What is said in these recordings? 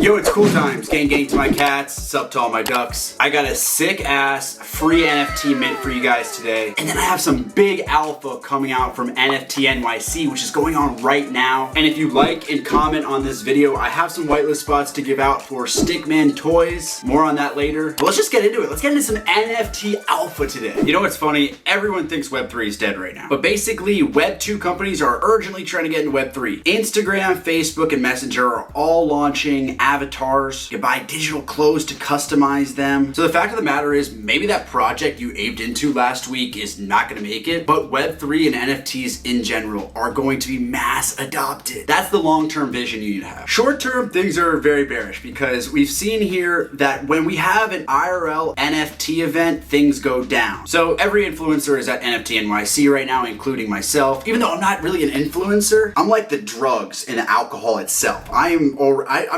Yo, it's cool times. Gang to my cats, sup to all my ducks. I got a sick ass free NFT mint for you guys today. And then I have some big alpha coming out from NFT NYC, which is going on right now. And if you like and comment on this video, I have some whitelist spots to give out for Stickman Toys. More on that later. But let's just get into it. Let's get into some NFT alpha today. You know what's funny? Everyone thinks Web3 is dead right now. But basically, Web2 companies are urgently trying to get into Web3. Instagram, Facebook, and Messenger are all launching avatars. You buy digital clothes to customize them. So the fact of the matter is, maybe that project you aped into last week is not gonna make it, but Web3 and NFTs in general are going to be mass adopted. That's the long-term vision you need to have. Short-term, things are very bearish because we've seen here that when we have an IRL NFT event, things go down. So every influencer is at NFT NYC right now, including myself. Even though I'm not really an influencer, I'm like the drugs and the alcohol itself. I'm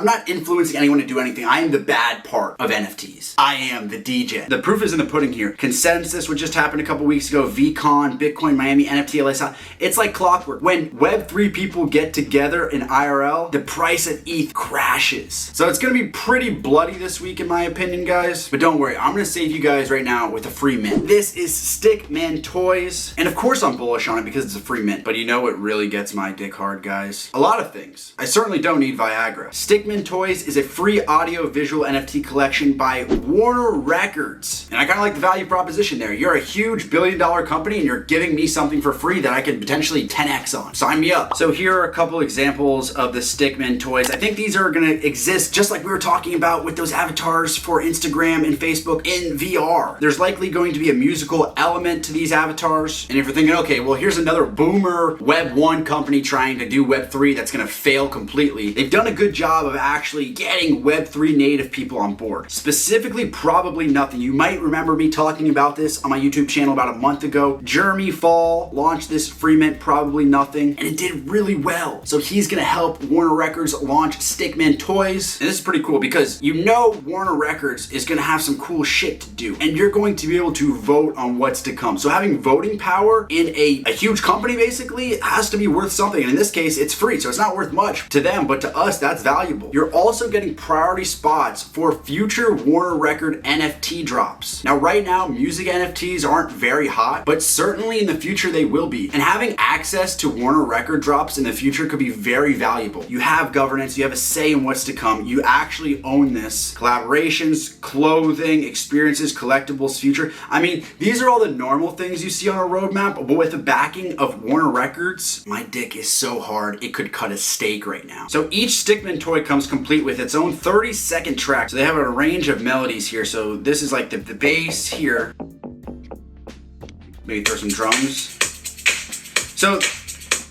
not influencing anyone to do anything. I am the bad part of NFTs. I am the DJ. The proof is in the pudding here. Consensus, which just happened a couple weeks ago, VCon, Bitcoin, Miami, NFT, LSI. It's like clockwork. When Web3 people get together in IRL, the price of ETH crashes. So it's gonna be pretty bloody this week in my opinion, guys. But don't worry, I'm gonna save you guys right now with a free mint. This is Stickman Toys. And of course I'm bullish on it because it's a free mint. But you know what really gets my dick hard, guys? A lot of things. I certainly don't need Viagra. Stickman Toys is a free audio-visual NFT collection by Warner Records. And I kind of like the value proposition there. You're a huge billion-dollar company and you're giving me something for free that I could potentially 10x on. Sign me up. So here are a couple examples of the Stickman Toys. I think these are gonna exist just like we were talking about with those avatars for Instagram and Facebook in VR. There's likely going to be a musical element to these avatars. And if you're thinking, okay, well, here's another boomer Web1 company trying to do Web3 that's gonna fail completely. They've done a good job of actually getting Web3 native people on board. Specifically, probably nothing. You might remember me talking about this on my YouTube channel about a month ago. Jeremy Fall launched this free mint, probably nothing, and it did really well. So he's gonna help Warner Records launch Stickman Toys. And this is pretty cool because you know Warner Records is gonna have some cool shit to do, and you're going to be able to vote on what's to come. So having voting power in a huge company basically has to be worth something. And in this case, it's free, so it's not worth much to them, but to us, that's valuable. You're also getting priority spots for future Warner Record NFT drops. Now, right now, music NFTs aren't very hot, but certainly in the future they will be. And having access to Warner Record drops in the future could be very valuable. You have governance, you have a say in what's to come. You actually own this. Collaborations, clothing, experiences, collectibles, future. I mean, these are all the normal things you see on a roadmap, but with the backing of Warner Records, my dick is so hard it could cut a steak right now. So each Stickman toy comes complete with its own 30-second track. So they have a range of melodies here. So this is like the bass here. Maybe throw some drums. So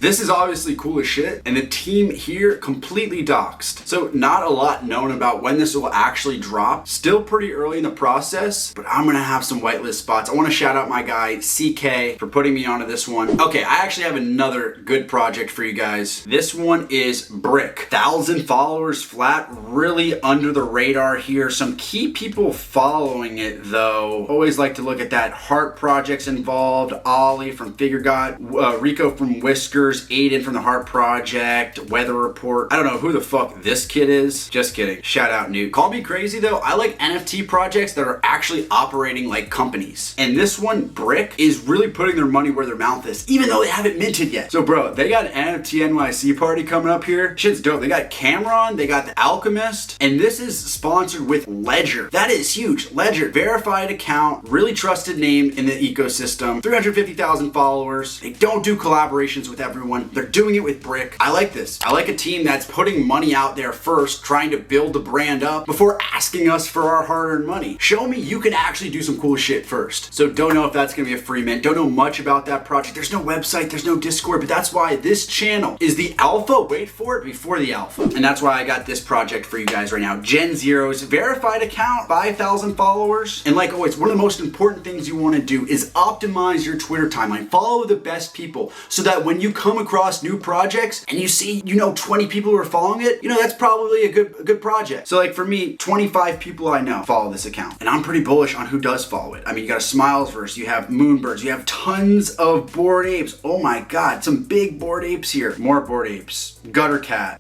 this is obviously cool as shit, and the team here completely doxed. So not a lot known about when this will actually drop. Still pretty early in the process, but I'm gonna have some whitelist spots. I wanna shout out my guy, CK, for putting me onto this one. Okay, I actually have another good project for you guys. This one is Brick. 1,000 followers flat, really under the radar here. Some key people following it though. Always like to look at that. Heart Project's involved, Ollie from Figure God, Rico from Whiskers, Aiden from the Heart Project, Weather Report. I don't know who the fuck this kid is. Just kidding. Shout out Newt. Call me crazy though. I like NFT projects that are actually operating like companies. And this one, Brick, is really putting their money where their mouth is, even though they haven't minted yet. So bro, they got an NFT NYC party coming up here. Shit's dope. They got Cameron, they got The Alchemist, and this is sponsored with Ledger. That is huge. Ledger, verified account, really trusted name in the ecosystem, 350,000 followers. They don't do collaborations with everyone. They're doing it with Brick. I like this. I like a team that's putting money out there first, trying to build the brand up before asking us for our hard-earned money. Show me you can actually do some cool shit first. So don't know if that's gonna be a free mint. Don't know much about that project. There's no website, there's no Discord, but that's why this channel is the alpha, wait for it, before the alpha. And that's why I got this project for you guys right now. Gen Zero's verified account, 5,000 followers. And like always, one of the most important things you wanna do is optimize your Twitter timeline. Follow the best people so that when you come come across new projects and you see, 20 people who are following it, that's probably a good project. So like for me, 25 people I know follow this account, and I'm pretty bullish on who does follow it. I mean, you got a Smilesverse, you have Moonbirds, you have tons of Bored Apes. Oh my God, some big Bored Apes here. More Bored Apes. Gutter Cat,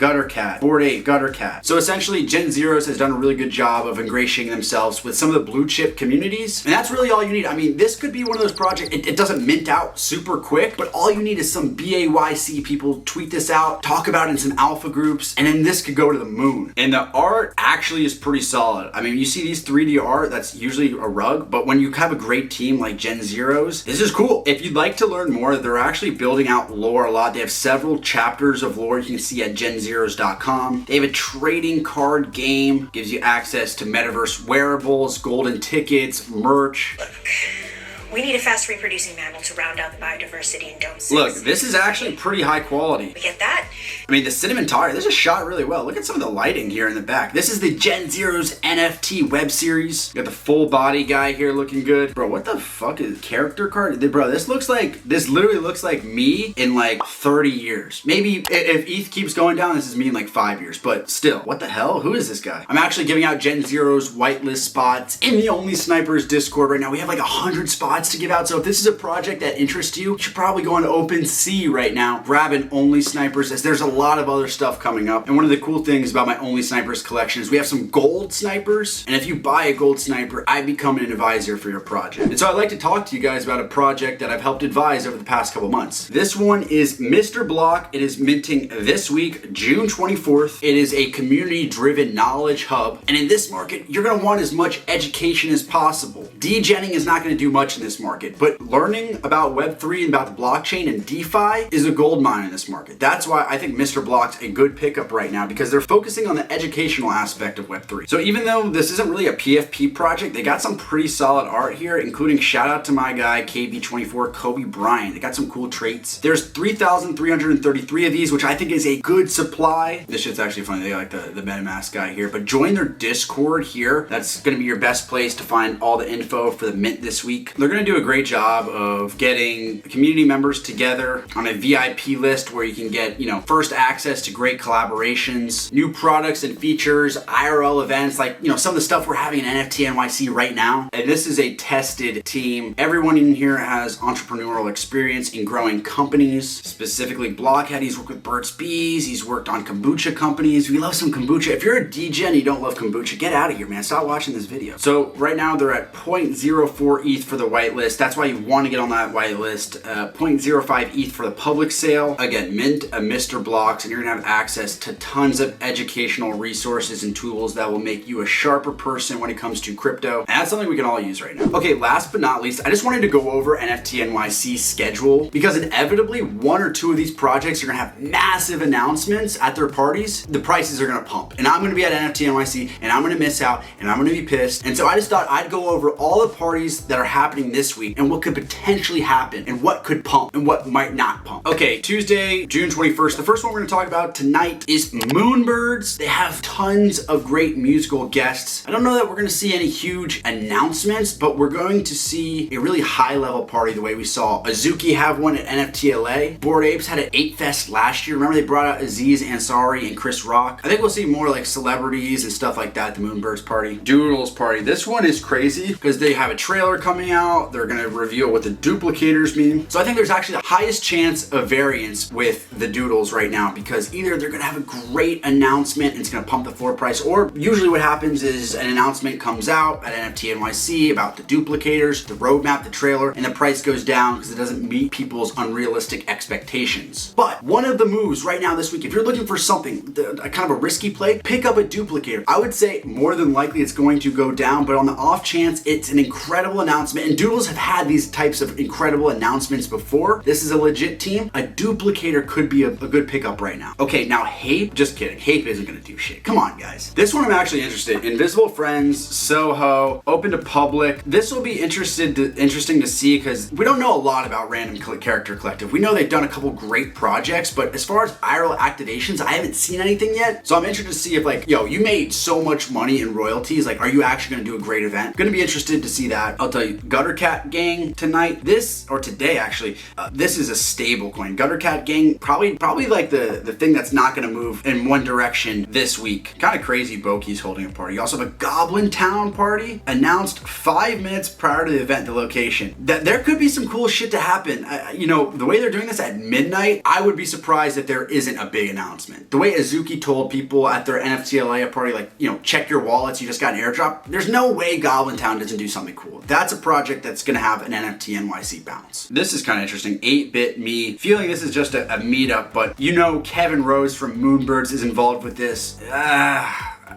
Bored Ape, Gutter Cat. So essentially, Gen Zeros has done a really good job of ingratiating themselves with some of the blue chip communities, and that's really all you need. I mean, this could be one of those projects, it doesn't mint out super quick, but all you need is some BAYC people tweet this out, talk about it in some alpha groups, and then this could go to the moon. And the art actually is pretty solid. I mean, you see these 3D art, that's usually a rug, but when you have a great team like Gen Zeros, this is cool. If you'd like to learn more, they're actually building out lore a lot. They have several chapters of lore you can see at genzeros.com. They have a trading card game, gives you access to metaverse wearables, golden tickets, merch. We need a fast reproducing mammal to round out the biodiversity in Dome 6. Look, this is actually pretty high quality. We get that? I mean, the cinnamon tire, this is shot really well. Look at some of the lighting here in the back. This is the Gen Zeros NFT web series. You got the full body guy here looking good. Bro, what the fuck is character card? Bro, this literally looks like me in like 30 years. Maybe if ETH keeps going down, this is me in like 5 years, but still, what the hell? Who is this guy? I'm actually giving out Gen Zeros whitelist spots in the Only Snipers Discord right now. We have like 100 spots to give out. So if this is a project that interests you, you should probably go on OpenSea right now, grab an Only Snipers, as there's a lot of other stuff coming up. And one of the cool things about my Only Snipers collection is we have some gold snipers. And if you buy a gold sniper, I become an advisor for your project. And so I'd like to talk to you guys about a project that I've helped advise over the past couple months. This one is Mr. Block. It is minting this week, June 24th. It is a community-driven knowledge hub. And in this market, you're gonna want as much education as possible. Degenning is not gonna do much in this market, but learning about Web3 and about the blockchain and DeFi is a gold mine in this market. That's why I think Mr. Block's a good pickup right now, because they're focusing on the educational aspect of Web3. So even though this isn't really a PFP project, they got some pretty solid art here, including shout out to my guy KB24 Kobe Bryant. They got some cool traits. There's 3,333 of these, which I think is a good supply. This shit's actually funny. They got like the MetaMask guy here, but join their Discord here. That's gonna be your best place to find all the info for the mint this week. They're gonna do a great job of getting community members together on a VIP list where you can get, first access to great collaborations, new products and features, IRL events, like, some of the stuff we're having in NFT NYC right now. And this is a tested team. Everyone in here has entrepreneurial experience in growing companies, specifically Blockhead. He's worked with Burt's Bees. He's worked on kombucha companies. We love some kombucha. If you're a DGen and you don't love kombucha, get out of here, man. Stop watching this video. So right now they're at 0.04 ETH for the whitelist. That's why you want to get on that whitelist. 0.05 ETH for the public sale. Again, mint a Mr. Blocks, and you're gonna have access to tons of educational resources and tools that will make you a sharper person when it comes to crypto. And that's something we can all use right now. Okay, last but not least, I just wanted to go over NFT NYC's schedule, because inevitably one or two of these projects are gonna have massive announcements at their parties. The prices are gonna pump, and I'm gonna be at NFT NYC, and I'm gonna miss out, and I'm gonna be pissed. And so I just thought I'd go over all the parties that are happening this week and what could potentially happen and what could pump and what might not pump. Okay, Tuesday, June 21st. The first one we're gonna talk about tonight is Moonbirds. They have tons of great musical guests. I don't know that we're gonna see any huge announcements, but we're going to see a really high level party the way we saw Azuki have one at NFT LA. Bored Apes had an 8 Fest last year. Remember they brought out Aziz Ansari and Chris Rock. I think we'll see more like celebrities and stuff like that at the Moonbirds party. Doodles party. This one is crazy because they have a trailer coming out. They're gonna reveal what the duplicators mean. So I think there's actually the highest chance of variance with the Doodles right now, because either they're gonna have a great announcement and it's gonna pump the floor price, or usually what happens is an announcement comes out at NFT NYC about the duplicators, the roadmap, the trailer, and the price goes down because it doesn't meet people's unrealistic expectations. But one of the moves right now this week, if you're looking for something, a kind of a risky play, pick up a duplicator. I would say more than likely it's going to go down, but on the off chance it's an incredible announcement, and Doodles have had these types of incredible announcements before. This is a legit team. A duplicator could be a good pickup right now. Okay, now Hape, just kidding. Hape isn't gonna do shit. Come on, guys. This one I'm actually interested in. Invisible Friends, Soho, open to public. This will be interesting to see, because we don't know a lot about Random Character Collective. We know they've done a couple great projects, but as far as IRL activations, I haven't seen anything yet. So I'm interested to see if, like, you made so much money in royalties, like, are you actually gonna do a great event? Gonna be interested to see that. I'll tell you, Gutter Cat Cat Gang tonight. Today actually, this is a stable coin. Gutter Cat Gang, probably like the thing that's not gonna move in one direction this week. Kind of crazy Boki's holding a party. You also have a Goblin Town party announced 5 minutes prior to the event, the location. That there could be some cool shit to happen. You know, the way they're doing this at midnight, I would be surprised if there isn't a big announcement. The way Azuki told people at their NFT LA party, like, you know, check your wallets, you just got an airdrop. There's no way Goblin Town doesn't do something cool. That's a project that's gonna have an NFT NYC bounce. This is kind of interesting. 8-bit me, feeling this is just a meetup, but you know Kevin Rose from Moonbirds is involved with this.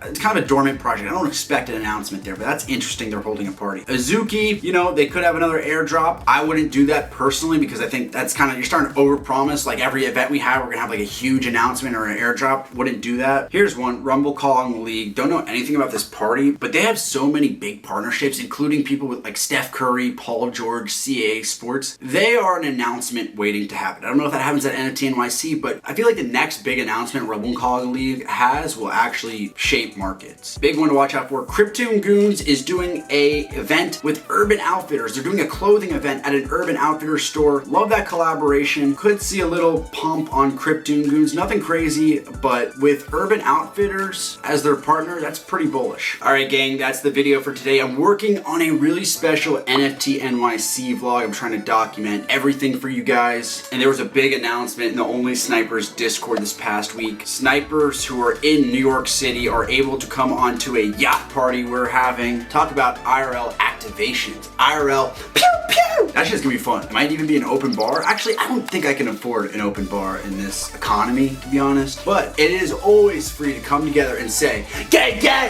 It's kind of a dormant project. I don't expect an announcement there, but that's interesting. They're holding a party. Azuki, you know, they could have another airdrop. I wouldn't do that personally because I think that's kind of, you're starting to overpromise. Like every event we have, we're gonna have like a huge announcement or an airdrop. Wouldn't do that. Here's one, Rumble Calling League. Don't know anything about this party, but they have so many big partnerships, including people with like Steph Curry, Paul George, CAA Sports. They are an announcement waiting to happen. I don't know if that happens at NFT NYC, but I feel like the next big announcement Rumble Calling League has will actually shape markets. Big one to watch out for. Cryptoon Goons is doing a event with Urban Outfitters. They're doing a clothing event at an Urban Outfitters store. Love that collaboration. Could see a little pump on Cryptoon Goons. Nothing crazy, but with Urban Outfitters as their partner, that's pretty bullish. All right, gang, that's the video for today. I'm working on a really special NFT NYC vlog. I'm trying to document everything for you guys. And there was a big announcement in the Only Snipers Discord this past week. Snipers who are in New York City are able to come onto a yacht party we're having. Talk about IRL activations. IRL pew pew. That shit's gonna be fun. It might even be an open bar. Actually, I don't think I can afford an open bar in this economy, to be honest. But it is always free to come together and say, gang, gang!